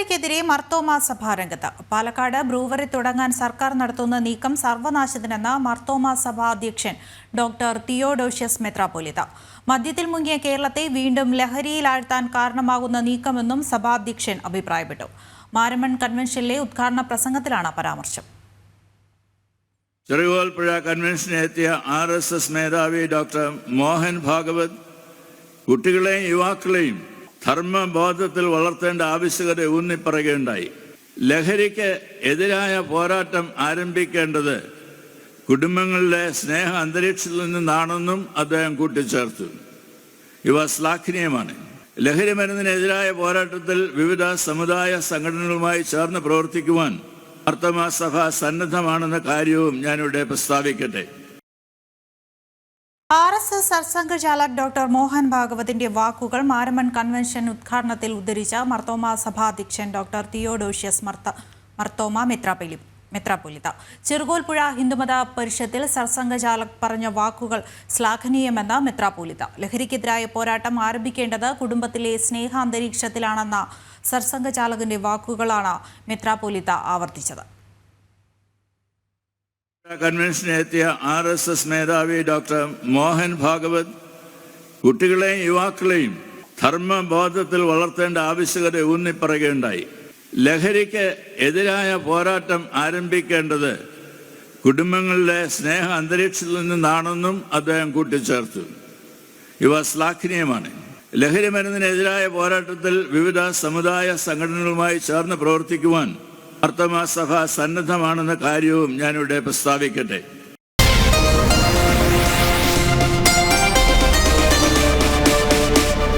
ലഹരിക്കെതിരെ മർത്തോമ സഭാ രംഗത്ത്. പാലക്കാട് ബ്രൂവറി തുടങ്ങാൻ സർക്കാർ നടത്തുന്ന നീക്കം സർവനാശത്തിനെന്ന് മർത്തോമ സഭാ അധ്യക്ഷൻ ഡോക്ടർ തിയോഡോഷ്യസ് മെത്രാപ്പൊലീത്ത. മദ്യത്തിൽ മുങ്ങിയ കേരളത്തെ വീണ്ടും ലഹരിയിലാഴ്ത്താൻ കാരണമാകുന്ന നീക്കമെന്നും സഭാധ്യക്ഷൻ അഭിപ്രായപ്പെട്ടു. മാരമൺ കൺവെൻഷനിലെ ഉദ്ഘാടന പ്രസംഗത്തിലാണ് പരാമർശം. ചെറുകോൽപ്പുഴ കൺവെൻഷനെത്തിയ RSS മേധാവി ഡോക്ടർ മോഹൻ ഭാഗവത് കുട്ടികളെയും യുവാക്കളെയും ധർമ്മബോധത്തിൽ വളർത്തേണ്ട ആവശ്യകത ഊന്നിപ്പറയുകയുണ്ടായി. ലഹരിക്ക് എതിരായ പോരാട്ടം ആരംഭിക്കേണ്ടത് കുടുംബങ്ങളിലെ സ്നേഹ അന്തരീക്ഷത്തിൽ നിന്നാണെന്നും അദ്ദേഹം കൂട്ടിച്ചേർത്തു. ഇവ ശ്ലാഘനീയമാണ്. ലഹരി മരുന്നിനെതിരായ പോരാട്ടത്തിൽ വിവിധ സമുദായ സംഘടനകളുമായി ചേർന്ന് പ്രവർത്തിക്കുവാൻ മർത്തോമ സഭ സന്നദ്ധമാണെന്ന കാര്യവും ഞാനിവിടെ പ്രസ്താവിക്കട്ടെ. RSS സർസംഘചാലക് ഡോക്ടർ മോഹൻ ഭാഗവതിന്റെ വാക്കുകൾ മാരമൺ കൺവെൻഷൻ ഉദ്ഘാടനത്തിൽ ഉദ്ധരിച്ച മർത്തോമ സഭാധ്യക്ഷൻ ഡോക്ടർ തിയോഡോഷ്യസ് മർത്തോമ മെത്രാപ്പൊലീത്ത. ചെറുകോൽപ്പുഴ ഹിന്ദുമത പരിഷത്തിൽ സർസംഘചാലക് പറഞ്ഞ വാക്കുകൾ ശ്ലാഘനീയമെന്ന് മെത്രാപ്പൊലീത്ത. ലഹരിക്കെതിരായ പോരാട്ടം ആരംഭിക്കേണ്ടത് കുടുംബത്തിലെ സ്നേഹാന്തരീക്ഷത്തിലാണെന്ന സർസംഘചാലകന്റെ വാക്കുകളാണ് മെത്രാപ്പൊലീത്ത ആവർത്തിച്ചത്. കൺവെൻഷനെത്തിയ RSS മേധാവി ഡോക്ടർ മോഹൻ ഭാഗവത് കുട്ടികളെയും യുവാക്കളെയും ധർമ്മബോധത്തിൽ വളർത്തേണ്ട ആവശ്യകത ഊന്നിപ്പറയുകയുണ്ടായി. ലഹരിക്ക് എതിരായ പോരാട്ടം ആരംഭിക്കേണ്ടത് കുടുംബങ്ങളിലെ സ്നേഹ അന്തരീക്ഷത്തിൽ നിന്നാണെന്നും അദ്ദേഹം കൂട്ടിച്ചേർത്തു. ഇവ ശ്ലാഘനീയമാണ്. ലഹരി മരുന്നിനെതിരായ പോരാട്ടത്തിൽ വിവിധ സമുദായ സംഘടനകളുമായി ചേർന്ന് പ്രവർത്തിക്കുവാൻ മർത്തോമ സഭ സന്നദ്ധമാണെന്ന കാര്യവും ഞാനിവിടെ പ്രസ്താവിക്കട്ടെ.